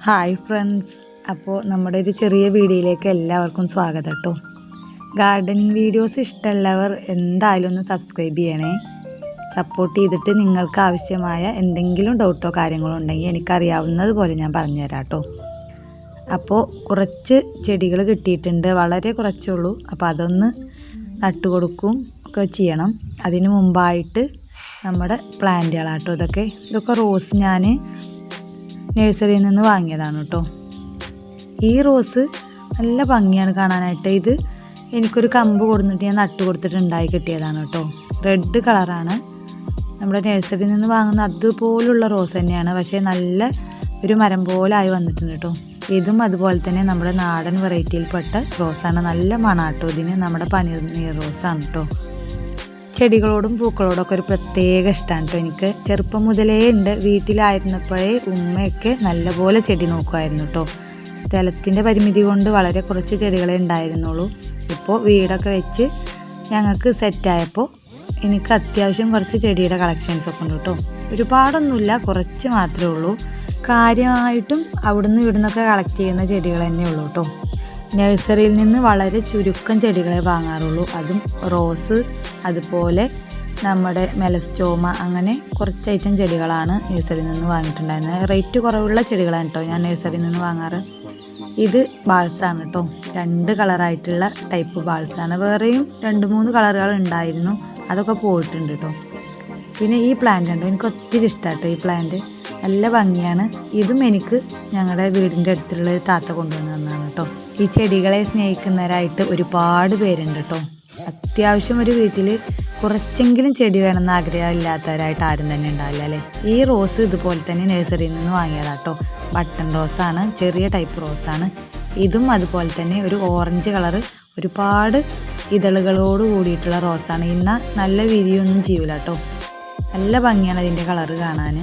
Hi friends, അപ്പോൾ നമ്മുടെ ഒരു ചെറിയ വീഡിയോയിലേക്ക് എല്ലാവർക്കും സ്വാഗതം കേട്ടോ. ഗാർഡനിങ് വീഡിയോസ് ഇഷ്ടമുള്ളവർ എന്തായാലും ഒന്ന് സബ്സ്ക്രൈബ് ചെയ്യണേ. സപ്പോർട്ട് ചെയ്തിട്ട് നിങ്ങൾക്ക് ആവശ്യമായ എന്തെങ്കിലും ഡൗട്ടോ കാര്യങ്ങളോ ഉണ്ടെങ്കിൽ എനിക്കറിയാവുന്നത് പോലെ ഞാൻ പറഞ്ഞുതരാം കേട്ടോ. അപ്പോൾ കുറച്ച് ചെടികൾ കിട്ടിയിട്ടുണ്ട്, വളരെ കുറച്ചുള്ളൂ. അപ്പോൾ അതൊന്ന് നട്ടുകൊടുക്കും ഒക്കെ ചെയ്യണം. അതിന് മുമ്പായിട്ട് നമ്മുടെ പ്ലാന്റുകളാട്ടോ ഇതൊക്കെ റോസ് ഞാൻ നഴ്സറിയിൽ നിന്ന് വാങ്ങിയതാണ് കേട്ടോ. ഈ റോസ് നല്ല ഭംഗിയാണ് കാണാനായിട്ട്. ഇത് എനിക്കൊരു കമ്പ് കൊടുത്തിട്ട് ഞാൻ നട്ടു കൊടുത്തിട്ടുണ്ടായി കിട്ടിയതാണ് കേട്ടോ. റെഡ് കളറാണ്. നമ്മുടെ നഴ്സറിയിൽ നിന്ന് വാങ്ങുന്ന അതുപോലുള്ള റോസ് തന്നെയാണ്, പക്ഷേ നല്ല ഒരു മരം പോലെ ആയി വന്നിട്ടുണ്ട് കേട്ടോ. ഇതും അതുപോലെ തന്നെ നമ്മുടെ നാടൻ വെറൈറ്റിയിൽപ്പെട്ട റോസാണ്. നല്ല മണാട്ടോ ഇതിന്. നമ്മുടെ പനീർ റോസാണ് കേട്ടോ. ചെടികളോടും പൂക്കളോടൊക്കെ ഒരു പ്രത്യേക ഇഷ്ടമാണ് കേട്ടോ എനിക്ക്. ചെറുപ്പം മുതലേ ഉണ്ട്. വീട്ടിലായിരുന്നപ്പോഴേ ഉമ്മയൊക്കെ നല്ലപോലെ ചെടി നോക്കുമായിരുന്നു കേട്ടോ. സ്ഥലത്തിൻ്റെ പരിമിതി കൊണ്ട് വളരെ കുറച്ച് ചെടികളെ ഉണ്ടായിരുന്നുള്ളൂ. ഇപ്പോൾ വീടൊക്കെ വെച്ച് ഞങ്ങൾക്ക് സെറ്റായപ്പോൾ എനിക്ക് അത്യാവശ്യം കുറച്ച് ചെടിയുടെ കളക്ഷൻസൊക്കെ ഉണ്ട് കേട്ടോ. ഒരുപാടൊന്നുമില്ല, കുറച്ച് മാത്രമേ ഉള്ളൂ. കാര്യമായിട്ടും അവിടുന്ന് ഇവിടുന്നൊക്കെ കളക്ട് ചെയ്യുന്ന ചെടികൾ തന്നെ ഉള്ളൂ കേട്ടോ. നഴ്സറിയിൽ നിന്ന് വളരെ ചുരുക്കം ചെടികളെ വാങ്ങാറുള്ളൂ. അതും റോസ്, അതുപോലെ നമ്മുടെ മെലസ്റ്റോമ, അങ്ങനെ കുറച്ച് ഐറ്റം ചെടികളാണ് നഴ്സറിയിൽ നിന്ന് വാങ്ങിയിട്ടുണ്ടായിരുന്നത്. റേറ്റ് കുറവുള്ള ചെടികളാണ് കേട്ടോ ഞാൻ നഴ്സറിയിൽ നിന്ന് വാങ്ങാറ്. ഇത് ബാൾസാണ് കേട്ടോ. 2 കളറായിട്ടുള്ള ടൈപ്പ് ബാൾസാണ്. വേറെയും 2-3 കളറുകൾ ഉണ്ടായിരുന്നു, അതൊക്കെ പോയിട്ടുണ്ട് കേട്ടോ. പിന്നെ ഈ പ്ലാന്റ് ഉണ്ടോ, എനിക്ക് ഒത്തിരി ഇഷ്ടമാട്ടോ ഈ പ്ലാന്റ്. നല്ല ഭംഗിയാണ്. ഇതും എനിക്ക് ഞങ്ങളുടെ വീടിൻ്റെ അടുത്തുള്ള ഒരു താത്ത കൊണ്ടുവന്ന് തന്നതാണ് കേട്ടോ. ഈ ചെടികളെ സ്നേഹിക്കുന്നവരായിട്ട് ഒരുപാട് പേരുണ്ട് കേട്ടോ. അത്യാവശ്യം ഒരു വീട്ടിൽ കുറച്ചെങ്കിലും ചെടി വേണമെന്ന് ആഗ്രഹമില്ലാത്തവരായിട്ട് ആരും തന്നെ ഉണ്ടാവില്ല അല്ലേ. ഈ റോസ് ഇതുപോലെ തന്നെ നഴ്സറിയിൽ നിന്ന് വാങ്ങിയതാട്ടോ. ബട്ടൺ റോസാണ്, ചെറിയ ടൈപ്പ് റോസാണ്. ഇതും അതുപോലെ തന്നെ ഒരു ഓറഞ്ച് കളറ്, ഒരുപാട് ഇതളുകളോട് കൂടിയിട്ടുള്ള റോസാണ്. ഇന്ന് നല്ല വിരിയൊന്നും ചെയ്യൂല കേട്ടോ. നല്ല ഭംഗിയാണ് അതിൻ്റെ കളറ് കാണാൻ.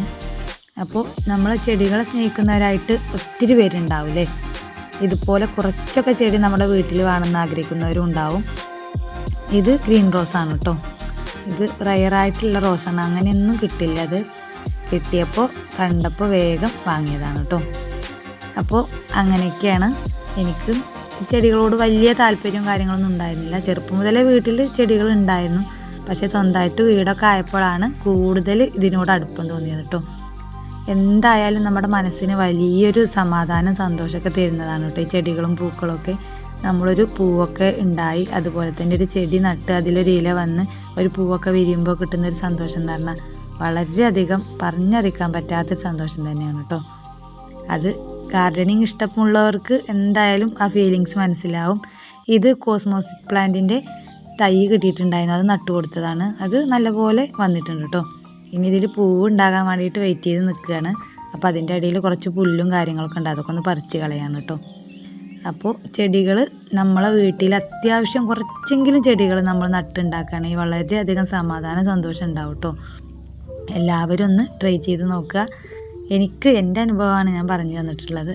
അപ്പോൾ നമ്മൾ ചെടികളെ സ്നേഹിക്കുന്നവരായിട്ട് ഒത്തിരി പേരുണ്ടാവില്ലേ. ഇതുപോലെ കുറച്ചൊക്കെ ചെടി നമ്മുടെ വീട്ടിൽ വേണമെന്ന് ആഗ്രഹിക്കുന്നവരും ഉണ്ടാവും. ഇത് ഗ്രീൻ റോസാണ് കേട്ടോ. ഇത് റയറായിട്ടുള്ള റോസാണ്, അങ്ങനെയൊന്നും കിട്ടില്ല. അത് കിട്ടിയപ്പോൾ കണ്ടപ്പോൾ വേഗം വാങ്ങിയതാണ് കേട്ടോ. അപ്പോൾ അങ്ങനെയൊക്കെയാണ്. എനിക്ക് ചെടികളോട് വലിയ താല്പര്യവും കാര്യങ്ങളൊന്നും ഉണ്ടായിരുന്നില്ല. ചെറുപ്പം മുതലേ വീട്ടിൽ ചെടികൾ ഉണ്ടായിരുന്നു, പക്ഷേ സ്വന്തമായിട്ട് വീടൊക്കെ ആയപ്പോഴാണ് കൂടുതൽ ഇതിനോട് അടുപ്പം തോന്നിയത് കേട്ടോ. എന്തായാലും നമ്മുടെ മനസ്സിന് വലിയൊരു സമാധാനം, സന്തോഷമൊക്കെ തരുന്നതാണ് കേട്ടോ ഈ ചെടികളും പൂക്കളൊക്കെ. നമ്മളൊരു പൂവൊക്കെ ഉണ്ടായി, അതുപോലെ തന്നെ ഒരു ചെടി നട്ട് അതിലൊരു ഇല വന്ന് ഒരു പൂവൊക്കെ വിരിയുമ്പോൾ കിട്ടുന്നൊരു സന്തോഷം എന്ന് പറഞ്ഞാൽ വളരെയധികം പറഞ്ഞറിയിക്കാൻ പറ്റാത്തൊരു സന്തോഷം തന്നെയാണ് കേട്ടോ. അത് ഗാർഡനിങ് ഇഷ്ടമുള്ളവർക്ക് എന്തായാലും ആ ഫീലിങ്സ് മനസ്സിലാവും. ഇത് കോസ്മോസിസ് പ്ലാന്റിൻ്റെ തൈ കിട്ടിയിട്ടുണ്ടായിരുന്നു, അത് നട്ടു കൊടുത്തതാണ്. അത് നല്ലപോലെ വന്നിട്ടുണ്ട് കേട്ടോ. ഇനി ഇതിൽ പൂവ് ഉണ്ടാകാൻ വേണ്ടിയിട്ട് വെയിറ്റ് ചെയ്ത് നിൽക്കുകയാണ്. അപ്പോൾ അതിൻ്റെ ഇടയിൽ കുറച്ച് പുല്ലും കാര്യങ്ങളൊക്കെ ഉണ്ട്, അതൊക്കെ ഒന്ന് പറിച്ച് കളയാണ് കേട്ടോ. അപ്പോൾ ചെടികൾ നമ്മളെ വീട്ടിൽ അത്യാവശ്യം കുറച്ചെങ്കിലും ചെടികൾ നമ്മൾ നട്ടുണ്ടാക്കുകയാണെങ്കിൽ വളരെയധികം സമാധാനം, സന്തോഷം ഉണ്ടാവും കേട്ടോ. എല്ലാവരും ഒന്ന് ട്രൈ ചെയ്ത് നോക്കുക. എനിക്ക് എൻ്റെ അനുഭവമാണ് ഞാൻ പറഞ്ഞു തന്നിട്ടുള്ളത്.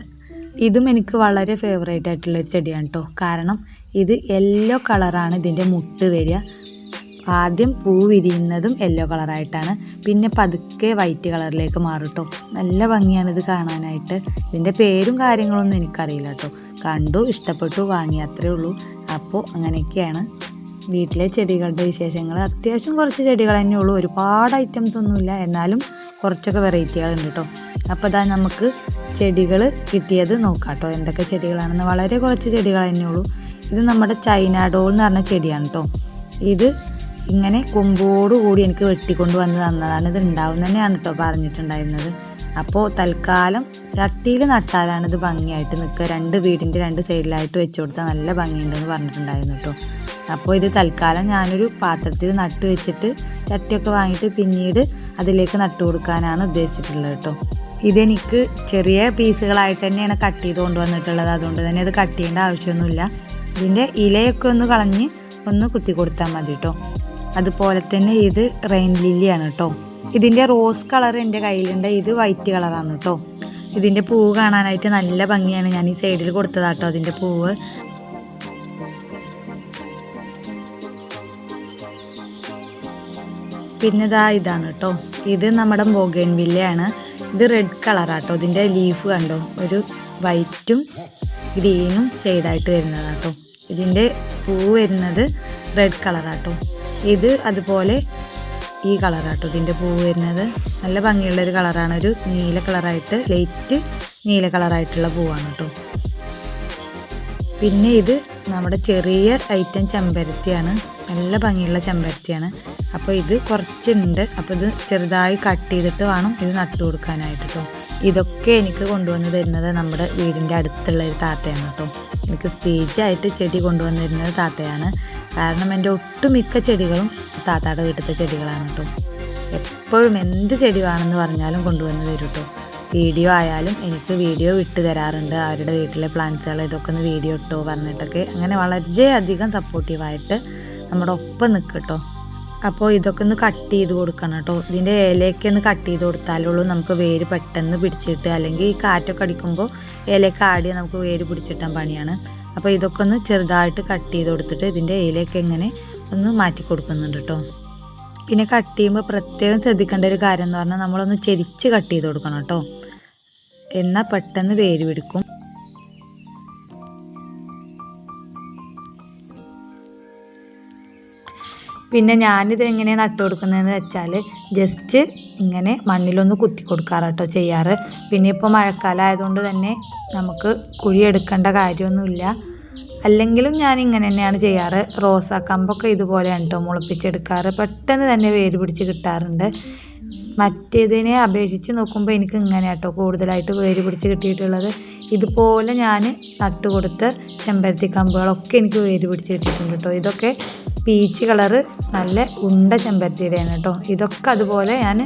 ഇതും എനിക്ക് വളരെ ഫേവറേറ്റ് ആയിട്ടുള്ളൊരു ചെടിയാണ് കേട്ടോ. കാരണം ഇത് യെല്ലോ കളറാണ് ഇതിൻ്റെ മുട്ട് വരിക. ആദ്യം പൂ വിരിയുന്നതും യെല്ലോ കളറായിട്ടാണ്, പിന്നെ പതുക്കെ വൈറ്റ് കളറിലേക്ക് മാറും കേട്ടോ. നല്ല ഭംഗിയാണ് ഇത് കാണാനായിട്ട്. ഇതിൻ്റെ പേരും കാര്യങ്ങളൊന്നും എനിക്കറിയില്ല കേട്ടോ. കണ്ടു, ഇഷ്ടപ്പെട്ടു, വാങ്ങി, അത്രേ ഉള്ളൂ. അപ്പോൾ അങ്ങനെയൊക്കെയാണ് വീട്ടിലെ ചെടികളുടെ വിശേഷങ്ങൾ. അത്യാവശ്യം കുറച്ച് ചെടികൾ തന്നെ ഉള്ളൂ, ഒരുപാട് ഐറ്റംസ് ഒന്നുമില്ല, എന്നാലും കുറച്ചൊക്കെ വെറൈറ്റികളുണ്ട് കേട്ടോ. അപ്പോൾ അതാ നമുക്ക് ചെടികൾ കിട്ടിയത് നോക്കാം കേട്ടോ. എന്തൊക്കെ ചെടികളാണെന്ന്. വളരെ കുറച്ച് ചെടികൾ തന്നെ ഉള്ളൂ. ഇത് നമ്മുടെ ചൈന ഡോൾ എന്ന് പറഞ്ഞ ചെടിയാണ് കേട്ടോ. ഇത് ഇങ്ങനെ കൊമ്പോടുകൂടി എനിക്ക് വെട്ടിക്കൊണ്ട് വന്ന് തന്നതാണ്. ഇത് ഉണ്ടാവും തന്നെയാണ് കേട്ടോ പറഞ്ഞിട്ടുണ്ടായിരുന്നത്. അപ്പോൾ തൽക്കാലം ചട്ടിയിൽ നട്ടാലാണ് ഇത് ഭംഗിയായിട്ട് നിൽക്കുക. 2 വീടിൻ്റെ 2 സൈഡിലായിട്ട് വെച്ച് കൊടുത്താൽ നല്ല ഭംഗിയുണ്ടെന്ന് പറഞ്ഞിട്ടുണ്ടായിരുന്നു കേട്ടോ. അപ്പോൾ ഇത് തൽക്കാലം ഞാനൊരു പാത്രത്തിൽ നട്ട് വെച്ചിട്ട് ചട്ടിയൊക്കെ വാങ്ങിയിട്ട് പിന്നീട് അതിലേക്ക് നട്ടു കൊടുക്കാനാണ് ഉദ്ദേശിച്ചിട്ടുള്ളത് കേട്ടോ. ഇതെനിക്ക് ചെറിയ പീസുകളായിട്ട് തന്നെയാണ് കട്ട് ചെയ്ത് കൊണ്ടുവന്നിട്ടുള്ളത്. അതുകൊണ്ട് തന്നെ അത് കട്ട് ചെയ്യേണ്ട ആവശ്യമൊന്നുമില്ല. ഇതിൻ്റെ ഇലയൊക്കെ ഒന്ന് കളഞ്ഞ് ഒന്ന് കുത്തി കൊടുത്താൽ മതി കേട്ടോ. അതുപോലെ തന്നെ ഇത് റെയിൻ ലില്ലിയാണ് കേട്ടോ. ഇതിൻ്റെ റോസ് കളർ എൻ്റെ കയ്യിലുണ്ട്. ഇത് വൈറ്റ് കളറാണ് കേട്ടോ. ഇതിൻ്റെ പൂവ് കാണാനായിട്ട് നല്ല ഭംഗിയാണ്. ഞാൻ ഈ സൈഡിൽ കൊടുത്തതാട്ടോ അതിൻ്റെ പൂവ്. പിന്നെ ഇതാണ് കേട്ടോ. ഇത് നമ്മുടെ ബോഗൺവില്ലയാണ്. ഇത് റെഡ് കളറാട്ടോ. ഇതിൻ്റെ ലീഫ് കണ്ടോ, ഒരു വൈറ്റും ഗ്രീനും ഷെയ്ഡായിട്ട് വരുന്നതാട്ടോ. ഇതിൻ്റെ പൂവ് വരുന്നത് റെഡ് കളറാട്ടോ. ഇത് അതുപോലെ ഈ കളറാട്ടോ ഇതിൻ്റെ പൂവ് വരുന്നത്. നല്ല ഭംഗിയുള്ളൊരു കളറാണ്. ഒരു നീല കളറായിട്ട്, ലൈറ്റ് നീല കളറായിട്ടുള്ള പൂവാണ് കേട്ടോ. പിന്നെ ഇത് നമ്മുടെ ചെറിയ ഐറ്റം ചെമ്പരത്തിയാണ്. നല്ല ഭംഗിയുള്ള ചെമ്പരത്തിയാണ്. അപ്പോൾ ഇത് കുറച്ചുണ്ട്. അപ്പോൾ ഇത് ചെറുതായി കട്ട് ചെയ്തിട്ട് വേണം ഇത് നട്ടു കൊടുക്കാനായിട്ട് കേട്ടോ. ഇതൊക്കെ എനിക്ക് കൊണ്ടുവന്ന് തരുന്നത് നമ്മുടെ വീടിൻ്റെ അടുത്തുള്ള ഒരു താത്തയാണ് കേട്ടോ. എനിക്ക് സ്റ്റേജായിട്ട് ചെടി കൊണ്ടുവന്ന് തരുന്നത് താത്തയാണ്. കാരണം എൻ്റെ ഒട്ടുമിക്ക ചെടികളും താത്തായുടെ വീട്ടിലത്തെ ചെടികളാണ് കേട്ടോ. എപ്പോഴും എന്ത് ചെടി വേണമെന്ന് പറഞ്ഞാലും കൊണ്ടുവന്ന് തരും കേട്ടോ. വീഡിയോ ആയാലും എനിക്ക് വീഡിയോ വിട്ട് തരാറുണ്ട്. അവരുടെ വീട്ടിലെ പ്ലാന്റ്സുകൾ ഇതൊക്കെ ഒന്ന് വീഡിയോ ഇട്ടോ പറഞ്ഞിട്ടൊക്കെ. അങ്ങനെ വളരെയധികം സപ്പോർട്ടീവായിട്ട് നമ്മുടെ ഒപ്പം നിൽക്കും കേട്ടോ. അപ്പോൾ ഇതൊക്കെ ഒന്ന് കട്ട് ചെയ്ത് കൊടുക്കണം കേട്ടോ. ഇതിൻ്റെ ഇലയൊക്കെ ഒന്ന് കട്ട് ചെയ്ത് കൊടുത്താലുള്ളൂ നമുക്ക് വേര് പെട്ടെന്ന് പിടിച്ചിട്ട്, അല്ലെങ്കിൽ ഈ കാറ്റൊക്കെ അടിക്കുമ്പോൾ ഇലയൊക്കെ ആടിയാൽ നമുക്ക് വേര് പിടിച്ചിട്ടാൻ പണിയാണ്. അപ്പോൾ ഇതൊക്കെ ഒന്ന് ചെറുതായിട്ട് കട്ട് ചെയ്ത് കൊടുത്തിട്ട് ഇതിൻ്റെ ഇലയൊക്കെ ഇങ്ങനെ ഒന്ന് മാറ്റി കൊടുക്കുന്നുണ്ട് കേട്ടോ. പിന്നെ കട്ട് ചെയ്യുമ്പോൾ പ്രത്യേകം ശ്രദ്ധിക്കേണ്ട ഒരു കാര്യം എന്ന് പറഞ്ഞാൽ നമ്മളൊന്ന് ചെരിച്ച് കട്ട് ചെയ്ത് കൊടുക്കണം കേട്ടോ. എന്നാൽ പെട്ടെന്ന് വേര് പിടിക്കും. പിന്നെ ഞാനിത് എങ്ങനെ നട്ടു കൊടുക്കുന്നതെന്ന് വെച്ചാൽ ജസ്റ്റ് ഇങ്ങനെ മണ്ണിലൊന്ന് കുത്തി കൊടുക്കാറാട്ടോ ചെയ്യാറ്. പിന്നെ ഇപ്പോൾ മഴക്കാലം ആയതുകൊണ്ട് തന്നെ നമുക്ക് കുഴി എടുക്കേണ്ട കാര്യമൊന്നുമില്ല. അല്ലെങ്കിലും ഞാൻ ഇങ്ങനെ തന്നെയാണ് ചെയ്യാറ്. റോസാ കമ്പൊക്കെ ഇതുപോലെയാണ് കേട്ടോ മുളപ്പിച്ചെടുക്കാറ്. പെട്ടെന്ന് തന്നെ വേര് പിടിച്ച് കിട്ടാറുണ്ട്. മറ്റേതിനെ അപേക്ഷിച്ച് നോക്കുമ്പോൾ എനിക്ക് ഇങ്ങനെ കേട്ടോ കൂടുതലായിട്ട് വേര് പിടിച്ച് കിട്ടിയിട്ടുള്ളത്. ഇതുപോലെ ഞാൻ നട്ടുകൊടുത്ത ചെമ്പരത്തി കമ്പുകളൊക്കെ എനിക്ക് വേര് പിടിച്ച് കിട്ടിയിട്ടുണ്ട് കേട്ടോ. ഇതൊക്കെ പീച്ച് കളറ് നല്ല ഉണ്ട ചെമ്പരത്തിയുടെയാണ് കേട്ടോ. ഇതൊക്കെ അതുപോലെ ഞാൻ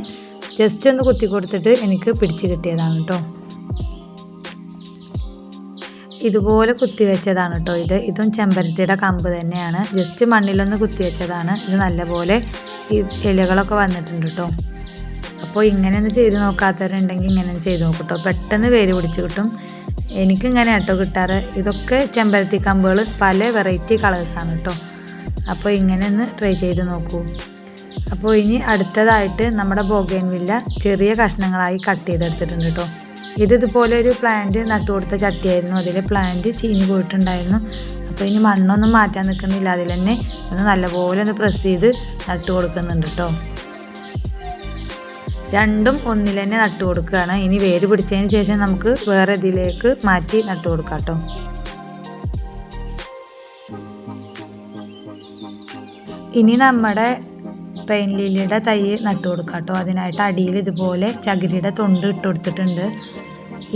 ജസ്റ്റ് ഒന്ന് കുത്തി കൊടുത്തിട്ട് എനിക്ക് പിടിച്ച് കിട്ടിയതാണ് കേട്ടോ. ഇതുപോലെ കുത്തി വെച്ചതാണ് കേട്ടോ. ഇതും ചെമ്പരത്തിയുടെ കമ്പ് തന്നെയാണ്. ജസ്റ്റ് മണ്ണിലൊന്ന് കുത്തി വെച്ചതാണ്. ഇത് നല്ലപോലെ ഈ ഇലകളൊക്കെ വന്നിട്ടുണ്ട് കേട്ടോ. അപ്പോൾ ഇങ്ങനെയൊന്ന് ചെയ്ത് നോക്കാത്തവരുണ്ടെങ്കിൽ ഇങ്ങനെ ചെയ്ത് നോക്കട്ടോ. പെട്ടെന്ന് വേര് പിടിച്ച് കിട്ടും. എനിക്കിങ്ങനെ കേട്ടോ കിട്ടാറ്. ഇതൊക്കെ ചെമ്പരത്തി കമ്പുകൾ പല വെറൈറ്റി കളേഴ്സാണ് കേട്ടോ. അപ്പോൾ ഇങ്ങനെ ഒന്ന് ട്രൈ ചെയ്ത് നോക്കൂ. അപ്പോൾ ഇനി അടുത്തതായിട്ട് നമ്മുടെ ബോഗൻവില്ല ചെറിയ കഷ്ണങ്ങളായി കട്ട് ചെയ്തെടുത്തിട്ടുണ്ട് കേട്ടോ. ഇതുപോലെ ഒരു പ്ലാന്റ് നട്ടു കൊടുത്ത ചട്ടിയായിരുന്നു. അതിൽ പ്ലാന്റ് ചീഞ്ഞ് പോയിട്ടുണ്ടായിരുന്നു. അപ്പോൾ ഇനി മണ്ണൊന്നും മാറ്റാൻ നിൽക്കുന്നില്ല. അതിൽ തന്നെ ഒന്ന് നല്ലപോലെ ഒന്ന് പ്രസ് ചെയ്ത് നട്ടു കൊടുക്കുന്നുണ്ട് കേട്ടോ. രണ്ടും ഒന്നിൽ തന്നെ നട്ടു കൊടുക്കുകയാണ്. ഇനി വേര് പിടിച്ചതിന് ശേഷം നമുക്ക് വേറെ ഇതിലേക്ക് മാറ്റി നട്ടു കൊടുക്കാം കേട്ടോ. ഇനി നമ്മുടെ റെയിൻ ലില്ലിയുടെ തൈ നട്ടു കൊടുക്കാം കേട്ടോ. അതിനായിട്ട് അടിയിൽ ഇതുപോലെ ചകിരിയുടെ തൊണ്ട് ഇട്ട് കൊടുത്തിട്ടുണ്ട്.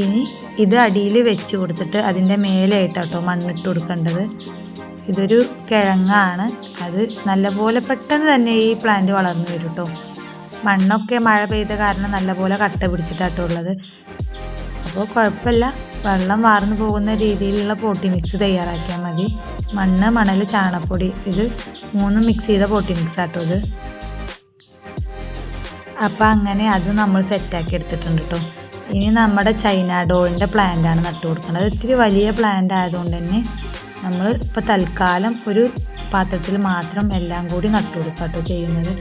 ഇനി ഇത് അടിയിൽ വെച്ച് കൊടുത്തിട്ട് അതിൻ്റെ മേലെയായിട്ടോ മണ്ണിട്ട് കൊടുക്കേണ്ടത്. ഇതൊരു കിഴങ്ങാണ്. അത് നല്ലപോലെ പെട്ടെന്ന് തന്നെ ഈ പ്ലാന്റ് വളർന്നു വരും കേട്ടോ. മണ്ണൊക്കെ മഴ പെയ്ത കാരണം നല്ലപോലെ കട്ട പിടിച്ചിട്ടാട്ടോ ഉള്ളത്. അപ്പോൾ കുഴപ്പമില്ല, വെള്ളം വാർന്നു പോകുന്ന രീതിയിലുള്ള പോട്ടി മിക്സ് തയ്യാറാക്കിയാൽ മതി. മണ്ണ്, മണൽ, ചാണകപ്പൊടി ഇത് മൂന്നും മിക്സ് ചെയ്ത പോട്ടി മിക്സ് ആട്ടോ ഇത്. അപ്പോൾ അങ്ങനെ അത് നമ്മൾ സെറ്റാക്കി എടുത്തിട്ടുണ്ട് കേട്ടോ. ഇനി നമ്മുടെ ചൈന ഡോളിൻ്റെ പ്ലാന്റാണ് നട്ടു കൊടുക്കുന്നത്. ഇത്തിരി വലിയ പ്ലാന്റ് ആയതുകൊണ്ട് തന്നെ നമ്മൾ ഇപ്പോൾ തൽക്കാലം ഒരു പാത്രത്തിൽ മാത്രം എല്ലാം കൂടി നട്ടു കൊടുക്കുക കേട്ടോ ചെയ്യുന്നത്.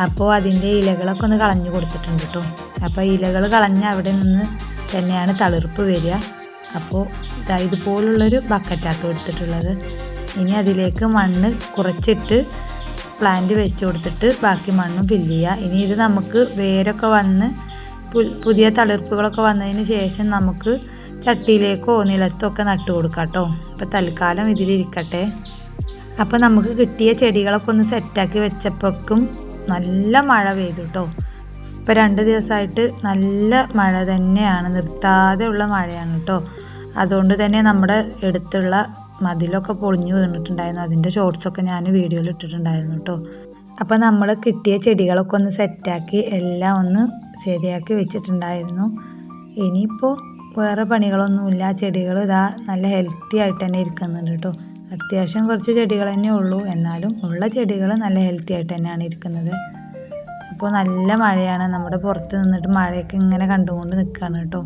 അപ്പോൾ അതിൻ്റെ ഇലകളൊക്കെ ഒന്ന് കളഞ്ഞു കൊടുത്തിട്ടുണ്ട് കേട്ടോ. അപ്പോൾ ഇലകൾ കളഞ്ഞ് അവിടെ നിന്ന് തന്നെയാണ് തളിർപ്പ് വരിക. അപ്പോൾ ഇതുപോലുള്ളൊരു ബക്കറ്റാട്ടോ എടുത്തിട്ടുള്ളത്. ഇനി അതിലേക്ക് മണ്ണ് കുറച്ചിട്ട് പ്ലാന്റ് വെച്ച് കൊടുത്തിട്ട് ബാക്കി മണ്ണും ഫില്ല് ചെയ്യുക. ഇനി ഇത് നമുക്ക് വേരൊക്കെ വന്ന് പുതിയ തളിർപ്പുകളൊക്കെ വന്നതിന് ശേഷം നമുക്ക് ചട്ടിയിലേക്കോ നിലത്തോ ഒക്കെ നട്ടു കൊടുക്കാം കേട്ടോ. അപ്പോൾ തൽക്കാലം ഇതിലിരിക്കട്ടെ. അപ്പോൾ നമുക്ക് കിട്ടിയ ചെടികളൊക്കെ ഒന്ന് സെറ്റാക്കി വെച്ചപ്പോഴേക്കും നല്ല മഴ പെയ്തു കേട്ടോ. ഇപ്പോൾ 2 ദിവസമായിട്ട് നല്ല മഴ തന്നെയാണ്, നിർത്താതെ ഉള്ള മഴയാണ് കേട്ടോ. അതുകൊണ്ട് തന്നെ നമ്മുടെ അടുത്തുള്ള മതിലൊക്കെ പൊളിഞ്ഞു വീണിട്ടുണ്ടായിരുന്നു. അതിൻ്റെ ഷോർട്സൊക്കെ ഞാൻ വീഡിയോയിൽ ഇട്ടിട്ടുണ്ടായിരുന്നു കേട്ടോ. അപ്പോൾ നമ്മൾ കിട്ടിയ ചെടികളൊക്കെ ഒന്ന് സെറ്റാക്കി എല്ലാം ഒന്ന് ശരിയാക്കി വെച്ചിട്ടുണ്ടായിരുന്നു. ഇനിയിപ്പോൾ വേറെ പണികളൊന്നുമില്ല. ചെടികൾ ഇതാ നല്ല ഹെൽത്തി ആയിട്ട് തന്നെ ഇരിക്കുന്നുണ്ട് കേട്ടോ. അത്യാവശ്യം കുറച്ച് ചെടികൾ തന്നെ ഉള്ളൂ, എന്നാലും ഉള്ള ചെടികൾ നല്ല ഹെൽത്തി ആയിട്ട് തന്നെയാണ് ഇരിക്കുന്നത്. അപ്പോൾ നല്ല മഴയാണ്. നമ്മുടെ പുറത്ത് നിന്നിട്ട് മഴയൊക്കെ ഇങ്ങനെ കണ്ടുകൊണ്ട് നിൽക്കുകയാണ് കേട്ടോ.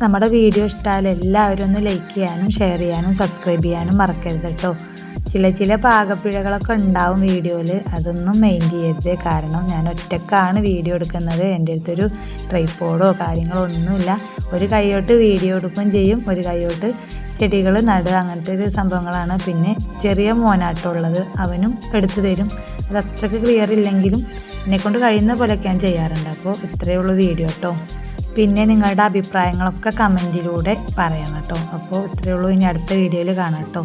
നമ്മുടെ വീഡിയോ ഇഷ്ടമായാൽ എല്ലാവരും ഒന്ന് ലൈക്ക് ചെയ്യാനും ഷെയർ ചെയ്യാനും സബ്സ്ക്രൈബ് ചെയ്യാനും മറക്കരുത് കേട്ടോ. ചില പാകപ്പിഴകളൊക്കെ ഉണ്ടാവും വീഡിയോയിൽ, അതൊന്നും മൈൻഡ് ചെയ്യരുത്. കാരണം ഞാൻ ഒറ്റക്കാണ് വീഡിയോ എടുക്കുന്നത്. എൻ്റെ അടുത്തൊരു ട്രൈപോഡോ കാര്യങ്ങളോ ഒന്നുമില്ല. ഒരു കൈയോട്ട് വീഡിയോ എടുക്കുകയും ചെയ്യും, ഒരു കൈയോട്ട് ചെടികൾ നടുക, അങ്ങനത്തെ ഒരു സംഭവങ്ങളാണ്. പിന്നെ ചെറിയ മോനാട്ടമുള്ളത്, അവനും എടുത്തു തരും. അത് അത്രയ്ക്ക് ക്ലിയർ ഇല്ലെങ്കിലും എന്നെക്കൊണ്ട് കഴിയുന്ന പോലെയൊക്കെ ഞാൻ ചെയ്യാറുണ്ട്. അപ്പോൾ ഇത്രയേ ഉള്ളൂ വീഡിയോ കേട്ടോ. പിന്നെ നിങ്ങളുടെ അഭിപ്രായങ്ങളൊക്കെ കമൻറ്റിലൂടെ പറയണം കേട്ടോ. അപ്പോൾ ഇത്രയേ ഉള്ളൂ, ഇനി അടുത്ത വീഡിയോയിൽ കാണാം കേട്ടോ.